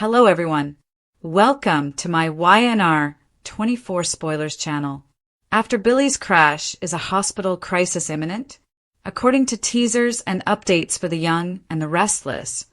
Hello everyone. Welcome to my YNR 24 Spoilers channel. After Billy's crash, is a hospital crisis imminent? According to teasers and updates for the young and the restless,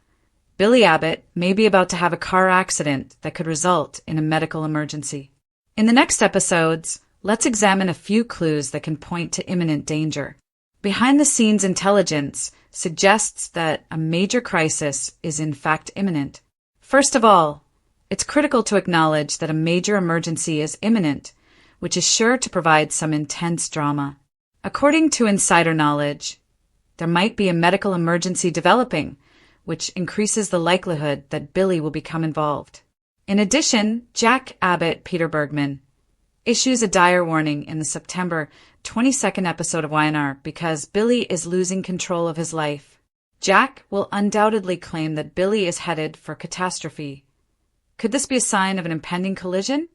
Billy Abbott may be about to have a car accident that could result in a medical emergency. In the next episodes, let's examine a few clues that can point to imminent danger. Behind-the-scenes intelligence suggests that a major crisis is in fact imminent. First of all, it's critical to acknowledge that a major emergency is imminent, which is sure to provide some intense drama. According to insider knowledge, there might be a medical emergency developing, which increases the likelihood that Billy will become involved. In addition, Jack Abbott Peter Bergman issues a dire warning in the September 22nd episode of YNR because Billy is losing control of his life. Jack will undoubtedly claim that Billy is headed for catastrophe. Could this be a sign of an impending collision?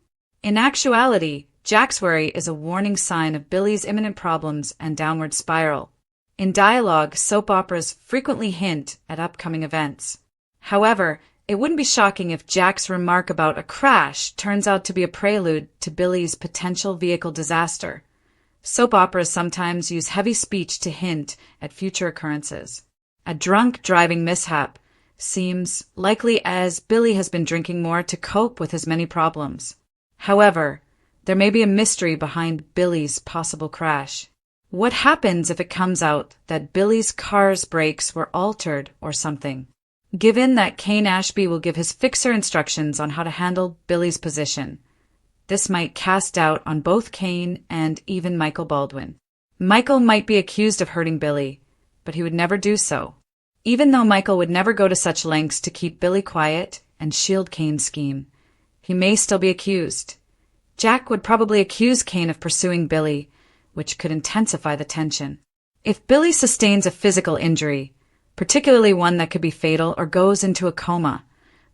In actuality, Jack's worry is a warning sign of Billy's imminent problems and downward spiral. In dialogue, soap operas frequently hint at upcoming events. However, it wouldn't be shocking if Jack's remark about a crash turns out to be a prelude to Billy's potential vehicle disaster. Soap operas sometimes use heavy speech to hint at future occurrences. A drunk driving mishap seems likely as Billy has been drinking more to cope with his many problems. However, there may be a mystery behind Billy's possible crash. What happens if it comes out that Billy's car's brakes were altered or something? Given that Kane Ashby will give his fixer instructions on how to handle Billy's position, this might cast doubt on both Kane and even Michael Baldwin. Michael might be accused of hurting Billy, but he would never do so. Even though Michael would never go to such lengths to keep Billy quiet and shield Kane's scheme, he may still be accused. Jack would probably accuse Kane of pursuing Billy, which could intensify the tension. If Billy sustains a physical injury, particularly one that could be fatal or goes into a coma,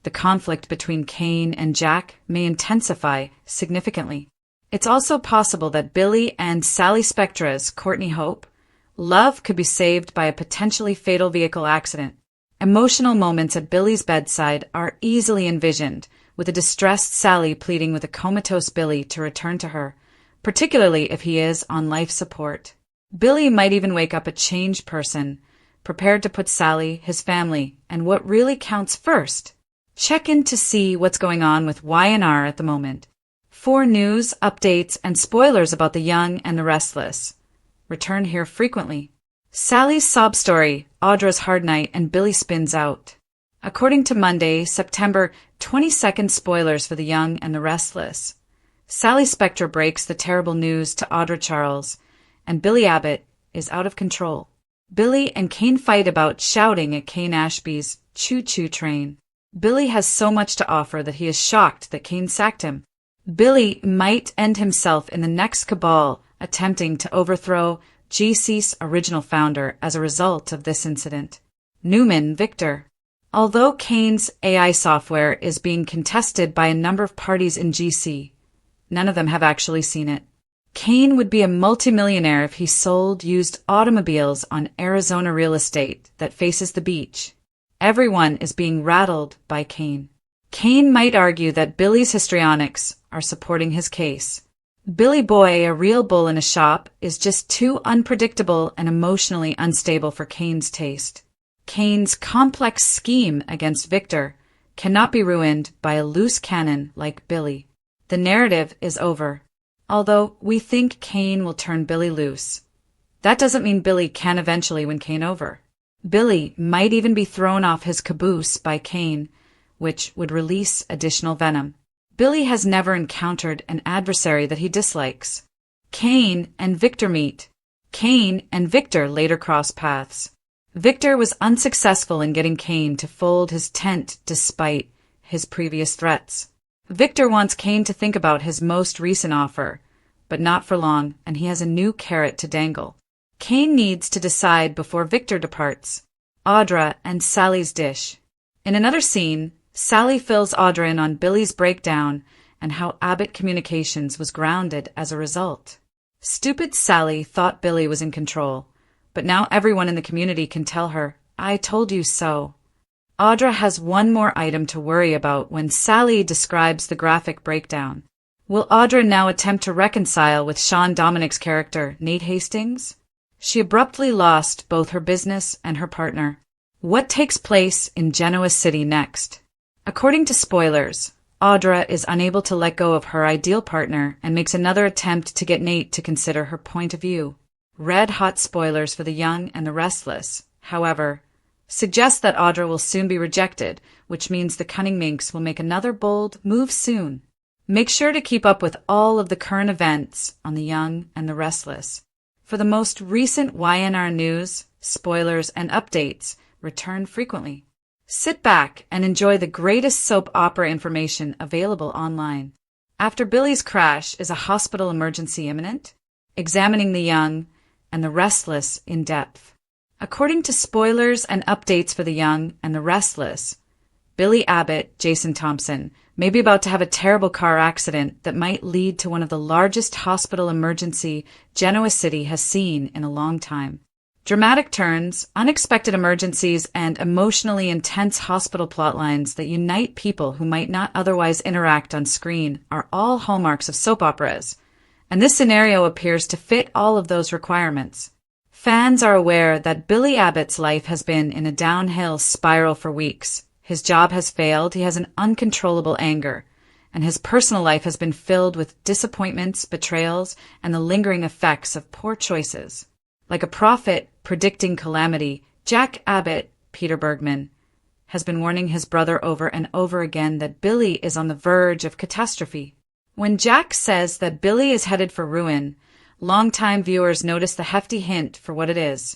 the conflict between Kane and Jack may intensify significantly. It's also possible that Billy and Sally Spectra's Courtney Hope love could be saved by a potentially fatal vehicle accident. Emotional moments at Billy's bedside are easily envisioned, with a distressed Sally pleading with a comatose Billy to return to her, particularly if he is on life support. Billy might even wake up a changed person, prepared to put Sally, his family, and what really counts first. Check in to see what's going on with YNR at the moment. For news, updates, and spoilers about the young and the restless, return here frequently. Sally's sob story, Audra's hard night, and Billy spins out. According to Monday, September 22nd spoilers for the young and the restless, Sally Spectra breaks the terrible news to Audra Charles, and Billy Abbott is out of control. Billy and Kane fight about shouting at Kane Ashby's choo-choo train. Billy has so much to offer that he is shocked that Kane sacked him. Billy might end himself in the next cabal attempting to overthrow GC's original founder as a result of this incident. Newman Victor. Although Kane's AI software is being contested by a number of parties in GC, none of them have actually seen it. Kane would be a multimillionaire if he sold used automobiles on Arizona real estate that faces the beach. Everyone is being rattled by Kane. Kane might argue that Billy's histrionics are supporting his case. Billy Boy, a real bull in a shop, is just too unpredictable and emotionally unstable for Kane's taste. Kane's complex scheme against Victor cannot be ruined by a loose cannon like Billy. The narrative is over. Although we think Kane will turn Billy loose, that doesn't mean Billy can eventually win Kane over. Billy might even be thrown off his caboose by Kane, which would release additional venom. Billy has never encountered an adversary that he dislikes. Kane and Victor meet. Kane and Victor later cross paths. Victor was unsuccessful in getting Kane to fold his tent despite his previous threats. Victor wants Kane to think about his most recent offer, but not for long, and he has a new carrot to dangle. Kane needs to decide before Victor departs. Audra and Sally's dish. In another scene, Sally fills Audra in on Billy's breakdown and how Abbott Communications was grounded as a result. Stupid Sally thought Billy was in control, but now everyone in the community can tell her, "I told you so." Audra has one more item to worry about when Sally describes the graphic breakdown. Will Audra now attempt to reconcile with Sean Dominic's character, Nate Hastings? She abruptly lost both her business and her partner. What takes place in Genoa City next? According to spoilers, Audra is unable to let go of her ideal partner and makes another attempt to get Nate to consider her point of view. Red-hot spoilers for The Young and the Restless, however, suggest that Audra will soon be rejected, which means the Cunning Minx will make another bold move soon. Make sure to keep up with all of the current events on The Young and the Restless. For the most recent YNR news, spoilers, and updates, return frequently. Sit back and enjoy the greatest soap opera information available online. After Billy's crash, is a hospital emergency imminent? Examining The Young and the Restless in depth. According to spoilers and updates for The Young and the Restless, Billy Abbott, Jason Thompson, may be about to have a terrible car accident that might lead to one of the largest hospital emergency Genoa City has seen in a long time. Dramatic turns, unexpected emergencies, and emotionally intense hospital plotlines that unite people who might not otherwise interact on screen are all hallmarks of soap operas, and this scenario appears to fit all of those requirements. Fans are aware that Billy Abbott's life has been in a downhill spiral for weeks. His job has failed, he has an uncontrollable anger, and his personal life has been filled with disappointments, betrayals, and the lingering effects of poor choices. Like a prophet predicting calamity, Jack Abbott, Peter Bergman, has been warning his brother over and over again that Billy is on the verge of catastrophe. When Jack says that Billy is headed for ruin, longtime viewers notice the hefty hint for what it is,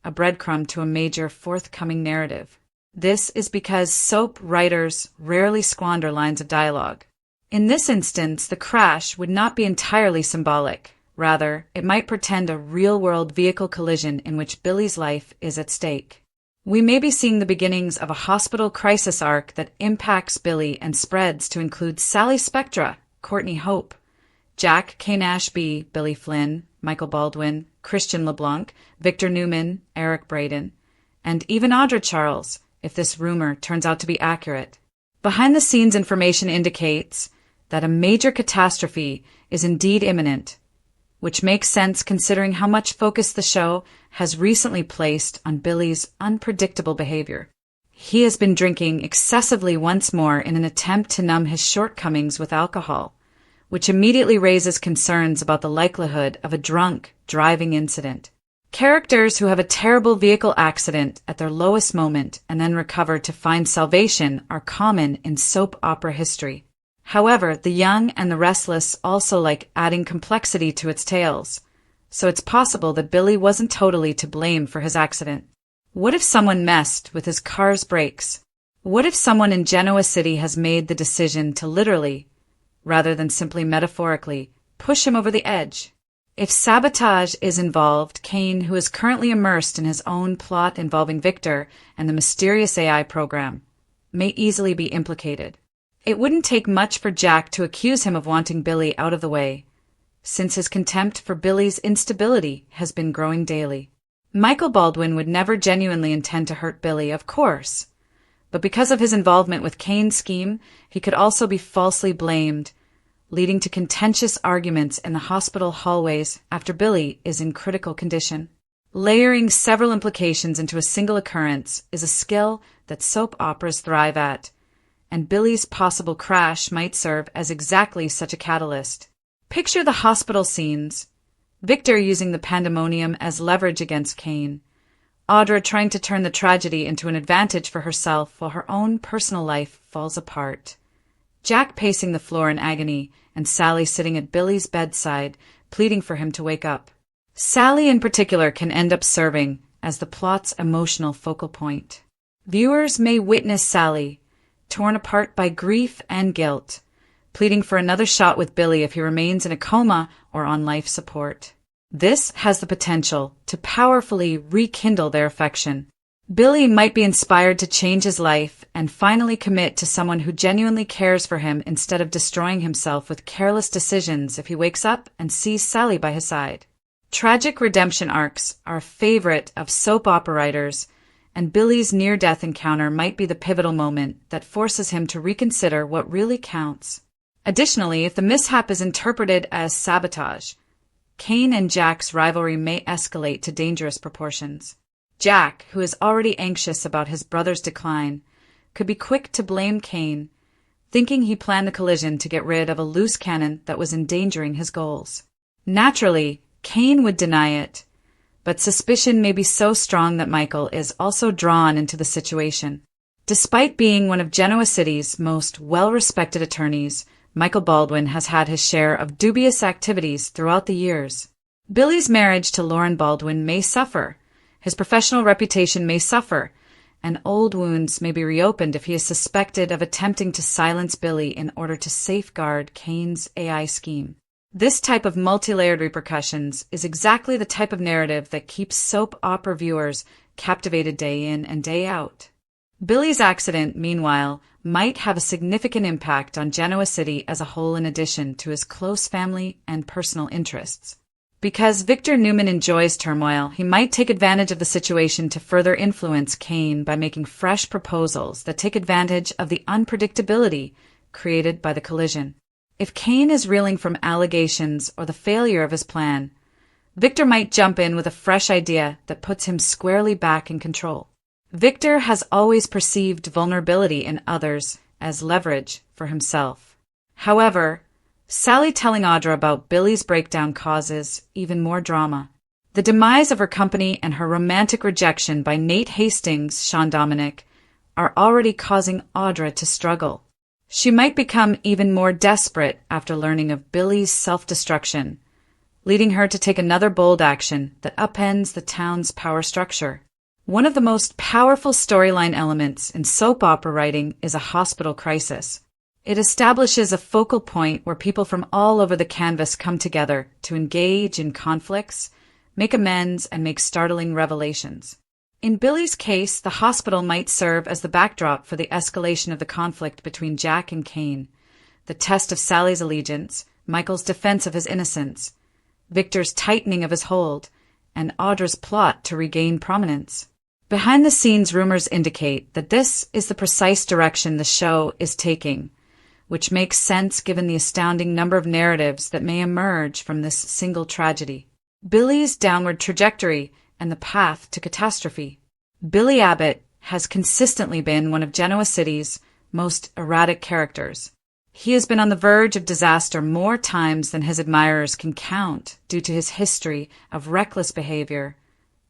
a breadcrumb to a major forthcoming narrative. This is because soap writers rarely squander lines of dialogue. In this instance, the crash would not be entirely symbolic. Rather, it might portend a real-world vehicle collision in which Billy's life is at stake. We may be seeing the beginnings of a hospital crisis arc that impacts Billy and spreads to include Sally Spectra, Courtney Hope, Jack Kane Ashby, Billy Flynn, Michael Baldwin, Christian LeBlanc, Victor Newman, Eric Braeden, and even Audra Charles, if this rumor turns out to be accurate. Behind-the-scenes information indicates that a major catastrophe is indeed imminent, which makes sense considering how much focus the show has recently placed on Billy's unpredictable behavior. He has been drinking excessively once more in an attempt to numb his shortcomings with alcohol, which immediately raises concerns about the likelihood of a drunk driving incident. Characters who have a terrible vehicle accident at their lowest moment and then recover to find salvation are common in soap opera history. However, The Young and the Restless also like adding complexity to its tales, so it's possible that Billy wasn't totally to blame for his accident. What if someone messed with his car's brakes? What if someone in Genoa City has made the decision to literally, rather than simply metaphorically, push him over the edge? If Sabotage is involved, Kane, who is currently immersed in his own plot involving Victor and the mysterious AI program, may easily be implicated. It wouldn't take much for Jack to accuse him of wanting Billy out of the way, since his contempt for Billy's instability has been growing daily. Michael Baldwin would never genuinely intend to hurt Billy, of course, but because of his involvement with Kane's scheme, he could also be falsely blamed, leading to contentious arguments in the hospital hallways after Billy is in critical condition. Layering several implications into a single occurrence is a skill that soap operas thrive at, and Billy's possible crash might serve as exactly such a catalyst. Picture the hospital scenes. Victor using the pandemonium as leverage against Kane. Audra trying to turn the tragedy into an advantage for herself while her own personal life falls apart. Jack pacing the floor in agony, and Sally sitting at Billy's bedside, pleading for him to wake up. Sally in particular can end up serving as the plot's emotional focal point. Viewers may witness Sally, torn apart by grief and guilt, pleading for another shot with Billy if he remains in a coma or on life support. This has the potential to powerfully rekindle their affection. Billy might be inspired to change his life and finally commit to someone who genuinely cares for him instead of destroying himself with careless decisions if he wakes up and sees Sally by his side. Tragic redemption arcs are a favorite of soap opera writers and Billy's near-death encounter might be the pivotal moment that forces him to reconsider what really counts. Additionally, if the mishap is interpreted as sabotage, Kane and Jack's rivalry may escalate to dangerous proportions. Jack, who is already anxious about his brother's decline, could be quick to blame Kane, thinking he planned the collision to get rid of a loose cannon that was endangering his goals. Naturally, Kane would deny it, but suspicion may be so strong that Michael is also drawn into the situation. Despite being one of Genoa City's most well-respected attorneys, Michael Baldwin has had his share of dubious activities throughout the years. Billy's marriage to Lauren Baldwin may suffer, his professional reputation may suffer, and old wounds may be reopened if he is suspected of attempting to silence Billy in order to safeguard Kane's AI scheme. This type of multi-layered repercussions is exactly the type of narrative that keeps soap opera viewers captivated day in and day out. Billy's accident, meanwhile, might have a significant impact on Genoa City as a whole in addition to his close family and personal interests. Because Victor Newman enjoys turmoil, he might take advantage of the situation to further influence Kane by making fresh proposals that take advantage of the unpredictability created by the collision. If Kane is reeling from allegations or the failure of his plan, Victor might jump in with a fresh idea that puts him squarely back in control. Victor has always perceived vulnerability in others as leverage for himself. However, Sally telling Audra about Billy's breakdown causes even more drama. The demise of her company and her romantic rejection by Nate Hastings, Sean Dominic, are already causing Audra to struggle. She might become even more desperate after learning of Billy's self-destruction, leading her to take another bold action that upends the town's power structure. One of the most powerful storyline elements in soap opera writing is a hospital crisis. It establishes a focal point where people from all over the canvas come together to engage in conflicts, make amends, and make startling revelations. In Billy's case, the hospital might serve as the backdrop for the escalation of the conflict between Jack and Kane, the test of Sally's allegiance, Michael's defense of his innocence, Victor's tightening of his hold, and Audra's plot to regain prominence. Behind the scenes, rumors indicate that this is the precise direction the show is taking, which makes sense given the astounding number of narratives that may emerge from this single tragedy. Billy's downward trajectory and the path to catastrophe. Billy Abbott has consistently been one of Genoa City's most erratic characters. He has been on the verge of disaster more times than his admirers can count due to his history of reckless behavior,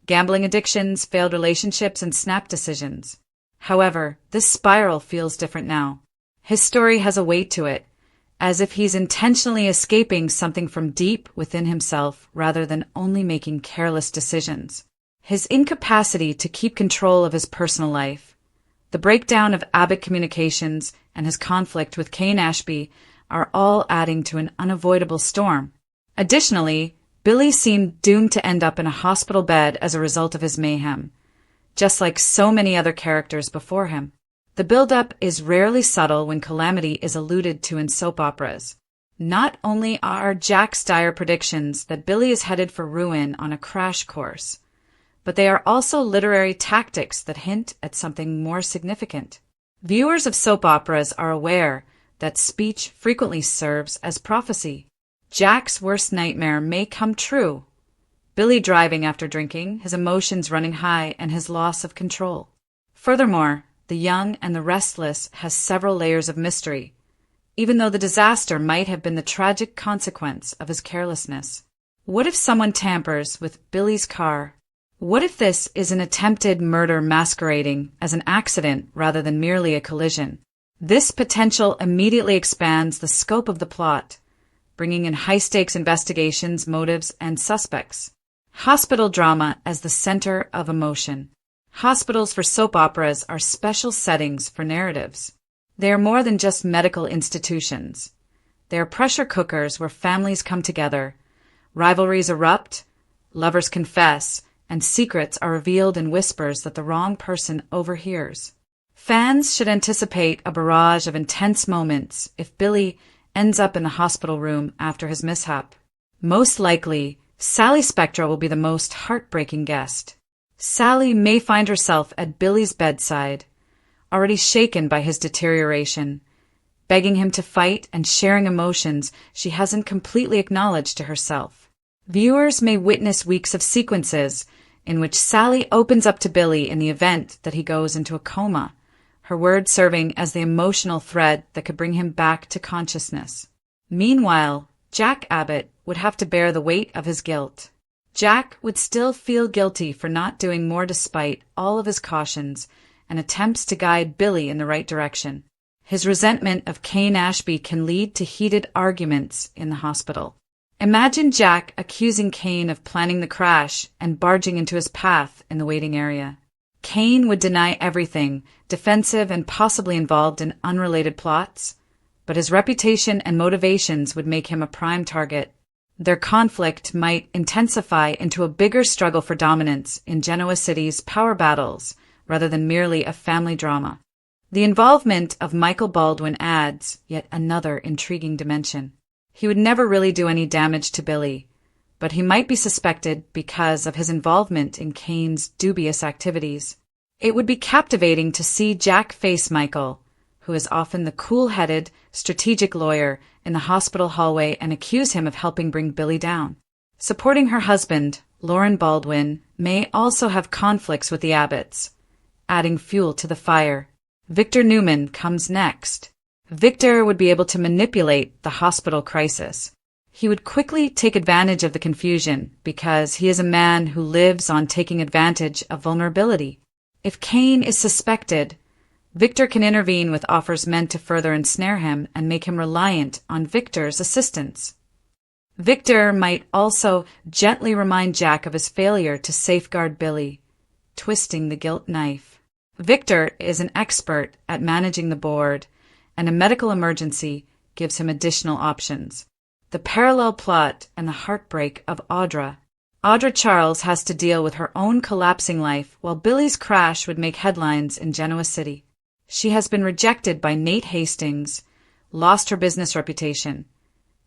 gambling addictions, failed relationships, and snap decisions. However, this spiral feels different now. His story has a weight to it, as if he's intentionally escaping something from deep within himself rather than only making careless decisions. His incapacity to keep control of his personal life, the breakdown of Abbott communications, and his conflict with Kane Ashby are all adding to an unavoidable storm. Additionally, Billy seemed doomed to end up in a hospital bed as a result of his mayhem, just like so many other characters before him. The build-up is rarely subtle when calamity is alluded to in soap operas. Not only are Jack's dire predictions that Billy is headed for ruin on a crash course, but they are also literary tactics that hint at something more significant. Viewers of soap operas are aware that speech frequently serves as prophecy. Jack's worst nightmare may come true. Billy driving after drinking, his emotions running high, and his loss of control. Furthermore, the young and the restless has several layers of mystery, even though the disaster might have been the tragic consequence of his carelessness. What if someone tampers with Billy's car? What if this is an attempted murder masquerading as an accident rather than merely a collision? This potential immediately expands the scope of the plot, bringing in high-stakes investigations, motives, and suspects. Hospital drama as the center of emotion. Hospitals for soap operas are special settings for narratives. They are more than just medical institutions. They are pressure cookers where families come together, rivalries erupt, lovers confess, and secrets are revealed in whispers that the wrong person overhears. Fans should anticipate a barrage of intense moments if Billy ends up in the hospital room after his mishap. Most likely, Sally Spectra will be the most heartbreaking guest. Sally may find herself at Billy's bedside, already shaken by his deterioration, begging him to fight and sharing emotions she hasn't completely acknowledged to herself. Viewers may witness weeks of sequences in which Sally opens up to Billy in the event that he goes into a coma, her words serving as the emotional thread that could bring him back to consciousness. Meanwhile, Jack Abbott would have to bear the weight of his guilt. Jack would still feel guilty for not doing more despite all of his cautions and attempts to guide Billy in the right direction. His resentment of Kane Ashby can lead to heated arguments in the hospital. Imagine Jack accusing Kane of planning the crash and barging into his path in the waiting area. Kane would deny everything, defensive and possibly involved in unrelated plots, but his reputation and motivations would make him a prime target. Their conflict might intensify into a bigger struggle for dominance in Genoa City's power battles, rather than merely a family drama. The involvement of Michael Baldwin adds yet another intriguing dimension. He would never really do any damage to Billy, but he might be suspected because of his involvement in Kane's dubious activities. It would be captivating to see Jack face Michael, who is often the cool-headed, strategic lawyer in the hospital hallway, and accuse him of helping bring Billy down. Supporting her husband, Lauren Baldwin, may also have conflicts with the Abbotts, adding fuel to the fire. Victor Newman comes next. Victor would be able to manipulate the hospital crisis. He would quickly take advantage of the confusion because he is a man who lives on taking advantage of vulnerability. If Kane is suspected, Victor can intervene with offers meant to further ensnare him and make him reliant on Victor's assistance. Victor might also gently remind Jack of his failure to safeguard Billy, twisting the guilt knife. Victor is an expert at managing the board, and a medical emergency gives him additional options. The parallel plot and the heartbreak of Audra. Audra Charles has to deal with her own collapsing life, while Billy's crash would make headlines in Genoa City. She has been rejected by Nate Hastings, lost her business reputation,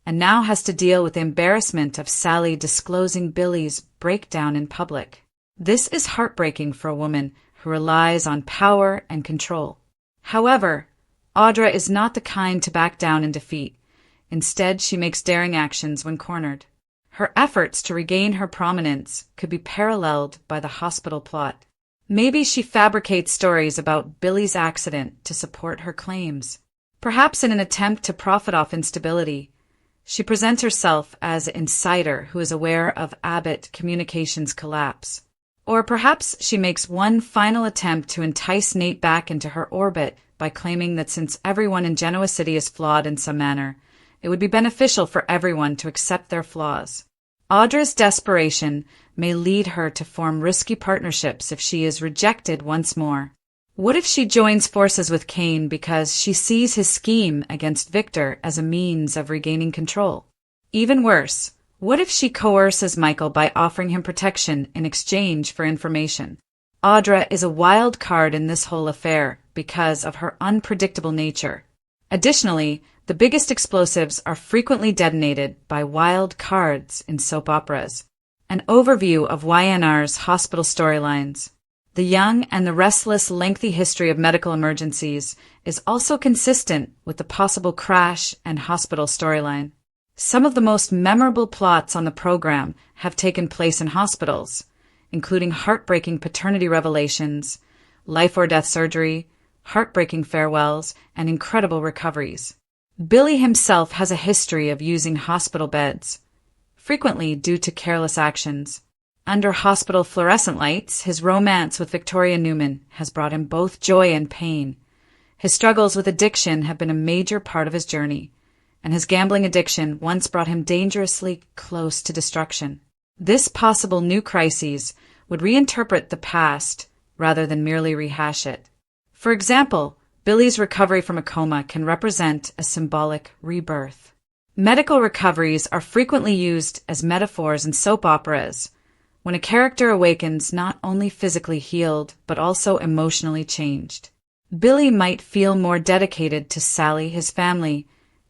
and now has to deal with the embarrassment of Sally disclosing Billy's breakdown in public. This is heartbreaking for a woman who relies on power and control. However, Audra is not the kind to back down in defeat. Instead, she makes daring actions when cornered. Her efforts to regain her prominence could be paralleled by the hospital plot. Maybe she fabricates stories about Billy's accident to support her claims. Perhaps in an attempt to profit off instability, she presents herself as an insider who is aware of Abbott Communications' collapse. Or perhaps she makes one final attempt to entice Nate back into her orbit by claiming that since everyone in Genoa City is flawed in some manner, it would be beneficial for everyone to accept their flaws. Audra's desperation may lead her to form risky partnerships if she is rejected once more. What if she joins forces with Kane because she sees his scheme against Victor as a means of regaining control? Even worse, what if she coerces Michael by offering him protection in exchange for information? Audra is a wild card in this whole affair because of her unpredictable nature. Additionally, the biggest explosives are frequently detonated by wild cards in soap operas. An overview of YNR's hospital storylines. The young and the restless lengthy history of medical emergencies is also consistent with the possible crash and hospital storyline. Some of the most memorable plots on the program have taken place in hospitals, including heartbreaking paternity revelations, life or death surgery, heartbreaking farewells, and incredible recoveries. Billy himself has a history of using hospital beds, frequently due to careless actions. Under hospital fluorescent lights, his romance with Victoria Newman has brought him both joy and pain. His struggles with addiction have been a major part of his journey, and his gambling addiction once brought him dangerously close to destruction. This possible new crisis would reinterpret the past rather than merely rehash it. For example, Billy's recovery from a coma can represent a symbolic rebirth. Medical recoveries are frequently used as metaphors in soap operas, when a character awakens not only physically healed but also emotionally changed. Billy might feel more dedicated to Sally, his family,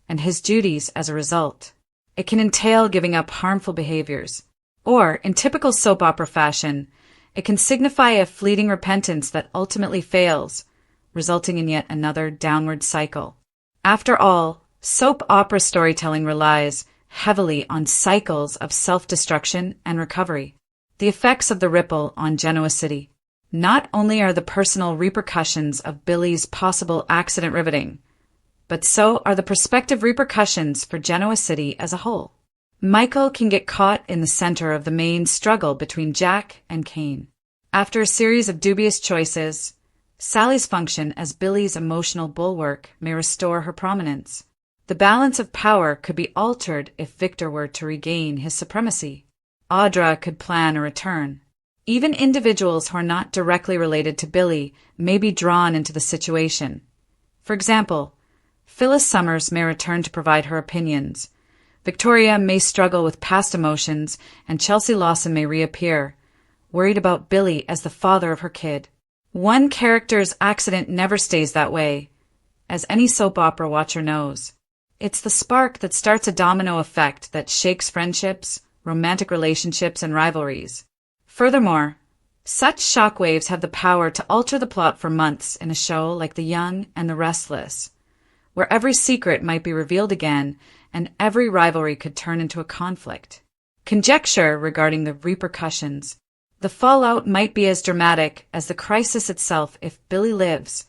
and his duties as a result. It can entail giving up harmful behaviors. Or, in typical soap opera fashion, It can signify a fleeting repentance that ultimately fails, resulting in yet another downward cycle. After all, soap opera storytelling relies heavily on cycles of self-destruction and recovery. The effects of the ripple on Genoa City. Not only are the personal repercussions of Billy's possible accident riveting, but so are the prospective repercussions for Genoa City as a whole. Michael can get caught in the center of the main struggle between Jack and Kane. After a series of dubious choices, Sally's function as Billy's emotional bulwark may restore her prominence. The balance of power could be altered if Victor were to regain his supremacy. Audra could plan a return. Even individuals who are not directly related to Billy may be drawn into the situation. For example, Phyllis Summers may return to provide her opinions. Victoria may struggle with past emotions, and Chelsea Lawson may reappear, worried about Billy as the father of her kid. One character's accident never stays that way, as any soap opera watcher knows. It's the spark that starts a domino effect that shakes friendships, romantic relationships, and rivalries. Furthermore, such shockwaves have the power to alter the plot for months in a show like The Young and the Restless, where every secret might be revealed again and every rivalry could turn into a conflict. Conjecture regarding the repercussions. The fallout might be as dramatic as the crisis itself if Billy lives.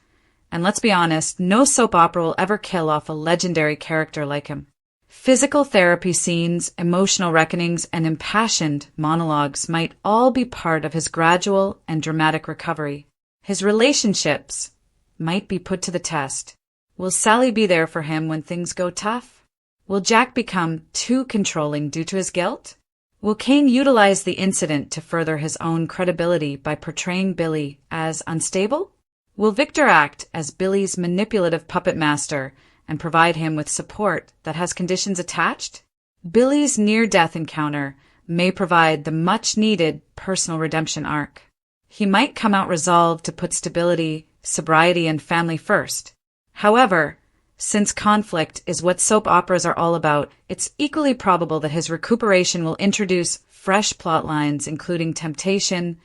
And let's be honest, no soap opera will ever kill off a legendary character like him. Physical therapy scenes, emotional reckonings, and impassioned monologues might all be part of his gradual and dramatic recovery. His relationships might be put to the test. Will Sally be there for him when things go tough? Will Jack become too controlling due to his guilt? Will Kane utilize the incident to further his own credibility by portraying Billy as unstable? Will Victor act as Billy's manipulative puppet master and provide him with support that has conditions attached? Billy's near-death encounter may provide the much-needed personal redemption arc. He might come out resolved to put stability, sobriety, and family first. However, since conflict is what soap operas are all about, it's equally probable that his recuperation will introduce fresh plot lines including temptation,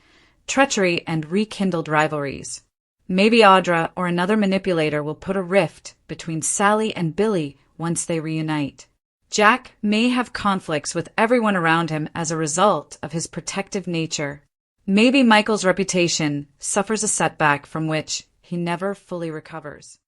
treachery, and rekindled rivalries. Maybe Audra or another manipulator will put a rift between Sally and Billy once they reunite. Jack may have conflicts with everyone around him as a result of his protective nature. Maybe Michael's reputation suffers a setback from which he never fully recovers.